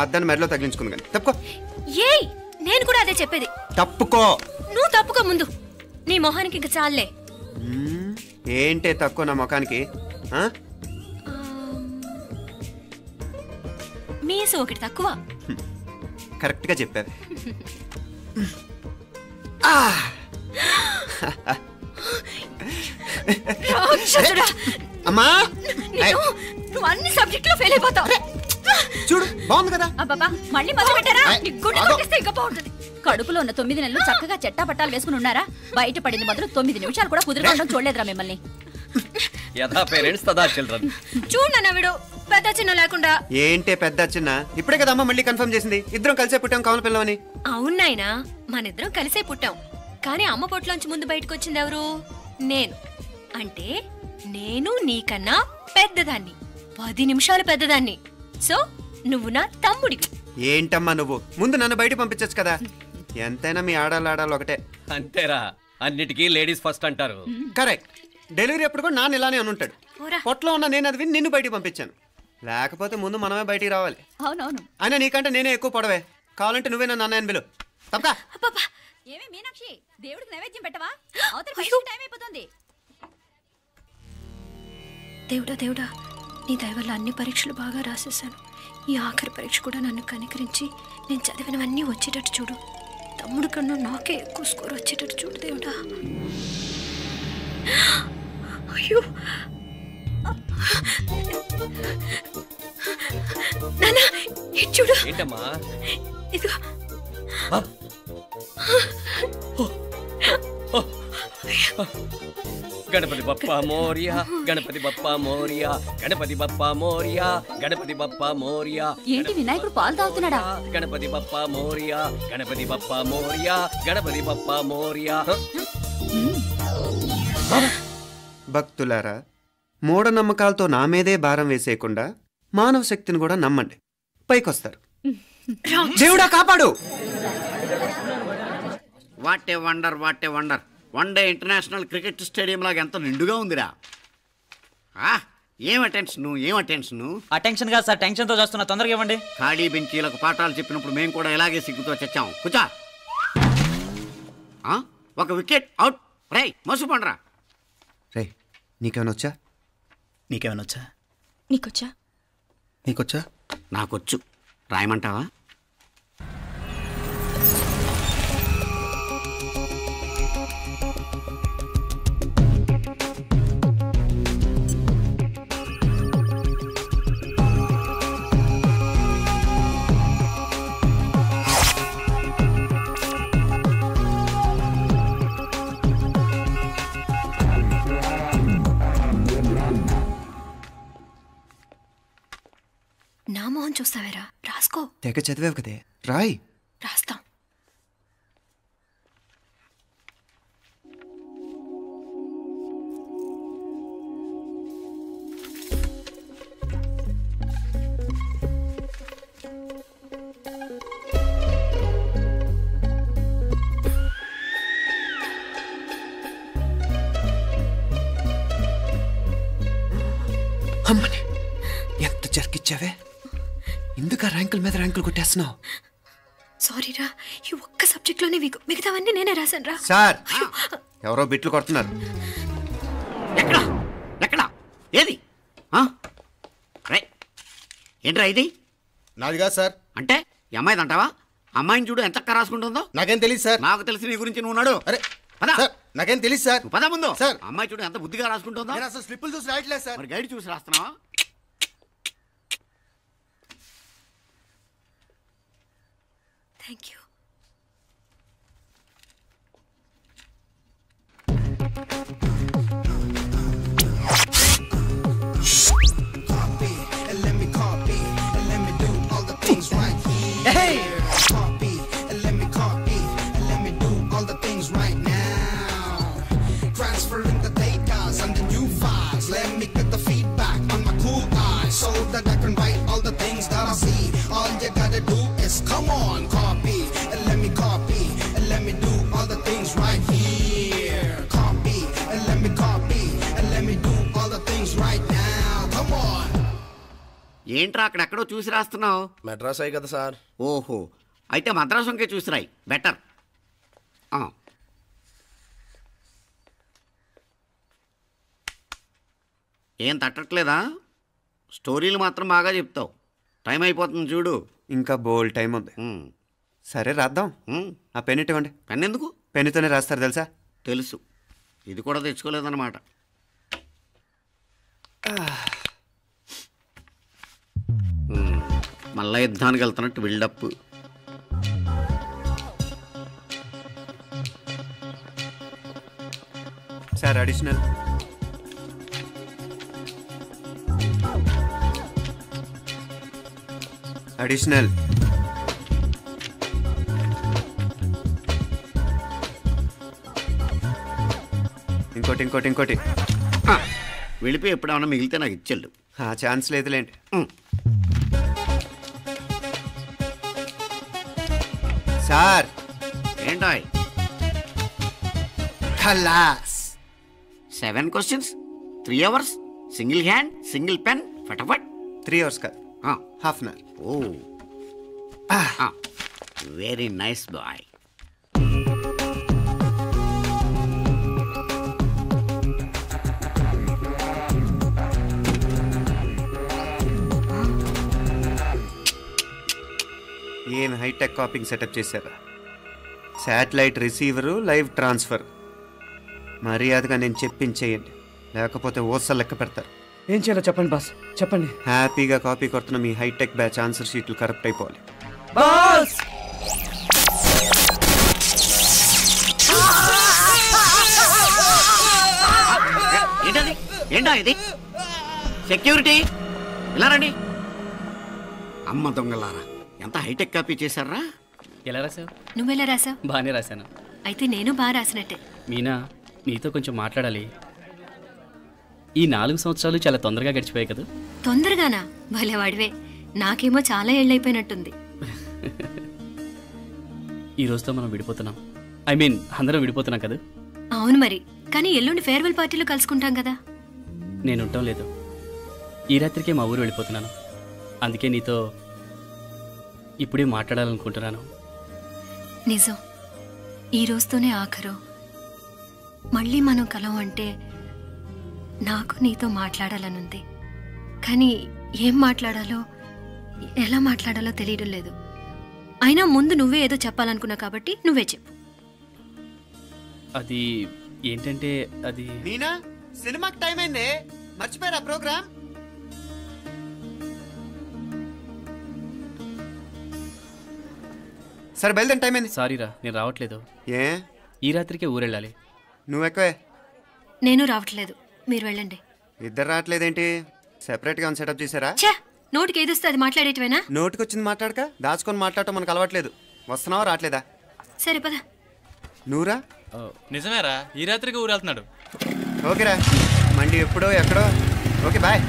అద్దాన్ని మెడలో తగిలించుకుంది కానీ తప్పుకో. ఏయ్ నేను కూడా అదే చెప్పేది. తప్పుకో. నువ్వు తప్పుకో ముందు. నీ మొహానికి ఇంక చాలే. ఏంటే తక్కువ నా ముఖానికి? మీసు ఒకటి తక్కువ. కరెక్ట్ గా చెప్పారు. అమ్మా నువ్వు అన్ని సబ్జెక్ట్ లో ఫెయిల్ అయిపోతావు. చూడు బాగుంది కదా. అబ్బా మళ్ళీ మొదలు పెట్టారా? ఇంకా బాగుంటుంది. కడుపులో ఉన్న 9 నెలలు చక్కగా చెట్టా పట్టాలు వేసుకుని ఉన్నారా? బయట పడింది మొదలు 9 నిమిషాలు కూడా కుదురుకోవడం చూడలేదురా మిమ్మల్ని. యథా పేరెంట్స్ తదా చిల్డ్రన్. చూడన్నా వీడు పెద్ద చిన్న లేకుండా. ఏంటే పెద్ద చిన్న? ఇప్పుడే కదా అమ్మ మళ్ళీ కన్ఫర్మ్ చేసింది ఇద్దరం కలిసే పుట్టాం కావాలి పిల్లవని. అవునాయినా మనిద్దరం కలిసే పుట్టాం. కానీ అమ్మ పొట్లోంచి ముందు బయటకు వచ్చింది ఎవరు? నేను. అంటే నేను నీకన్నా పెద్దదాన్ని, 10 నిమిషాలు పెద్దదాన్ని. సో నువ్వు నా తమ్ముడివి. ఏంటమ్మా నువ్వు? ముందు నన్ను బయట పంపించచ్చు కదా. ఎంతైనా మీ ఆడాలి ఒకటే. అంతేరా, అన్నిటికీ లేడీస్ ఫస్ట్ అంటారు. కరెక్ట్. డెలివరీ అప్పుడు కూడా నాన్న ఇలానే అనుంటాడు. పొట్లో ఉన్న నేను అది విని నిన్ను బయటికి పంపించాను. లేకపోతే ముందు మనమే బయటికి రావాలి. అవునవును. అయినా నీకంటే నేనే ఎక్కువ పొడవే. కావాలంటే నువ్వే నన్ను అన్నయ్యను పిలు. తప్పకా. ఏమి మీనాక్షి, దేవుడికి నైవేద్యం పెట్టవా? టైం అయిపోతుంది. దేవుడా దేవుడా, నీ దయ వల్ల అన్ని పరీక్షలు బాగా రాసేసాను. ఈ ఆఖరి పరీక్ష కూడా నన్ను కనికరించి నేను చదివినవన్నీ వచ్చేటట్టు చూడు. తమ్ముడు కన్నా నాకే ఎక్కువ స్కోర్ వచ్చేటట్టు చూడు దేవుడా. అయ్యో నాన్న ఇటు చూడు. ఏంటమ్మా? ఇదిగో. గణపతి బప్పా మోరియా, గణపతి బప్పా మోరియా, గణపతి బప్పా మోరియా, గణపతి బప్పా మోరియా. ఏంటి వినాయకుడు పాలు తాగుతున్నాడా? గణపతి బప్పా మోరియా, గణపతి బప్పా మోరియా, గణపతి బప్పా మోరియా. భక్తులారా, మూఢనమ్మకాలతో నా మీదే భారం వేసేయకుండా మానవ శక్తిని కూడా నమ్మండి, పైకొస్తారు. దేవుడా కాపాడు. What a wonder, what a wonder. One day international cricket stadium లాగా ఎంత నిండుగా ఉందిరా. ఏం అటెన్షన్, ఏం అటెన్షన్. అటెన్షన్ కాదు సార్, టెన్షన్తో చేస్తున్నా, తొందరగా ఇవ్వండి. ఖాళీ బెంచీలకు పాఠాలు చెప్పినప్పుడు మేము కూడా ఇలాగే సిగ్గుతో చచ్చాం. కూర్చో. ఒక వికెట్ అవుట్. రై మసు పండరా. రే నీకేమైనా వచ్చా? నీకేమైనా వచ్చా? నీకొచ్చా? నీకొచ్చా? నాకొచ్చు. రాయమంటావా? నా మొహం చూస్తావేరా? రాసుకో. తెగ చదివావు కదే, రాయ్. రాస్తాం. అమ్మని ఎంత జరికిచ్చావే. ఇందుక ర్యాంకుల మీద ర్యాంకులు కొట్టేస్తున్నావు. సారీరా, ఈ ఒక్క సబ్జెక్ట్ లోనే మిగతావన్నీ నేనే రాశాను రా. సార్ ఎవరో బిట్లు కొడుతున్నారు. ఎక్కడ ఎక్కడ ఏది? ఏంట్రా ఇది? నాది కాదు సార్. అంటే ఈ అమ్మాయిది అంటావా? అమ్మాయిని చూడు ఎంత రాసుకుంటుందో. నాకేం తెలియదు సార్. నాకు తెలిసి నీ గురించి నువ్వు నాడు. అరే సార్, నాకేం తెలియదు సార్. పద ముందు. సార్ అమ్మాయి చూడు ఎంత బుద్ధిగా రాసుకుంటుందో. నేను అసలు స్లిప్పులు చూసి రాయట్లేదు సార్. మరి గైడ్ చూసి రాస్తున్నావా? Thank you. ఏంట్రా అక్కడెక్కడో చూసి రాస్తున్నావు? మెడ్రాస్ అయ్యి కదా సార్. ఓహో, అయితే మద్రాసు వంకే చూసి రాయి, బెటర్. ఏం తట్టట్లేదా? స్టోరీలు మాత్రం బాగా చెప్తావు. టైం అయిపోతుంది చూడు. ఇంకా బోల్ టైం ఉంది. సరే రాద్దాం. ఆ పెన్ ఇవ్వండి. పెన్ ఎందుకు? పెన్నుతోనే రాస్తారు తెలుసా? తెలుసు. ఇది కూడా తెచ్చుకోలేదన్నమాట. మళ్ళా యుద్ధానికి వెళ్తున్నట్టు బిల్డప్. Sir additional. అడిషనల్. ఇంకోటి ఇంకోటి ఇంకోటి. వెళ్ళిపోయి ఎప్పుడేమన్నా మిగిలితే నాకు ఇచ్చెళ్ళు. ఆ ఛాన్స్ లేదులేండి. సార్ ఏంటాయ్? ఖలాస్. 7 questions, 3 hours, single hand, single pen, ఫటాఫట్. 3 hours కాదు, half an hour. Oh, very nice boy. ఏం హైటెక్ కాపింగ్ సెటప్ చేశారా? Satellite receiver, live transfer. మర్యాదగా నేను చెప్పించేయండి, లేకపోతే ఓసలు లెక్క పెడతారు. ఏం చేయాలో చెప్పండి బాస్, చెప్పండి. హ్యాపీగా కాపీ కొడుతున్న మీ హైటెక్ బ్యాచ్ ఆన్సర్ షీట్లు కరెక్ట్ అయిపోవాలి. బాస్ ఏంటది? ఏంటా ఇది? సెక్యూరిటీ ఇలా రండి. అమ్మ దొంగలారా, ఎంత హైటెక్ కాపీ చేశారా? ఎలా రాసావు? నువ్వెలా రాసావు? బాగానే రాశాను. అయితే నేను బాగా రాసినట్టే. మీనా, నీతో కొంచెం మాట్లాడాలి. ఈ 4 సంవత్సరాలు చాలా తొందరగా గడిచిపోయాయి కదా? తొందరగానా? భలేవాడివే. నాకేమో చాలా ఏళ్ళైపోయినట్టుంది. ఈ రోజుతో మనం విడిపోతున్నాం. ఐ మీన్ అందరం విడిపోతున్నాం కదా? అవును మరి, కానీ ఎల్లుండి ఫేర్వెల్ పార్టీలో కలుసుకుంటాం కదా. నేను ఉండటం లేదు. ఈ రాత్రికే మా ఊరు వెళ్ళిపోతున్నాను. అందుకే నీతో ఇప్పుడే మాట్లాడాలనుకుంటున్నాను. నిజం, ఈ రోజుతోనే ఆఖరు. మళ్ళీ మనం కలం అంటే నాకు నీతో మాట్లాడాలనుంది. కానీ ఏం మాట్లాడాలో, ఎలా మాట్లాడాలో తెలియడం లేదు. అయినా ముందు నువ్వే ఏదో చెప్పాలనుకున్నా కాబట్టి నువ్వే చెప్పు. అది ఏంటంటే అది మీనా, సినిమాకి టైం అయింది, మర్చిపోయారా ప్రోగ్రామ్? సరే బయలుదేరి, టైం అయింది. సారీరా, నేను రావట్లేదు. ఏ? ఈ రాత్రికే ఊరెళ్ళాలి. నువ్వు ఎక్కువే. నేను రావట్లేదు, మీరు వెళ్ళండి. ఇద్దరు రావట్లేదేంటి? సెపరేట్గా సెటప్ చేశారా? ఛే, నోటికి ఏదొస్తే అది మాట్లాడేటివేనా? నోటికి వచ్చింది మాట్లాడక దాచుకొని మాట్లాడటం మనకు అలవాట్లేదు. వస్తున్నావా రావట్లేదా? సరే పద. నువ్వురా. నిజమేరా, ఈ రాత్రికి ఊరు వెళ్తున్నాడు. ఓకేరా, మండి ఎప్పుడో ఎక్కడో. Okay bye.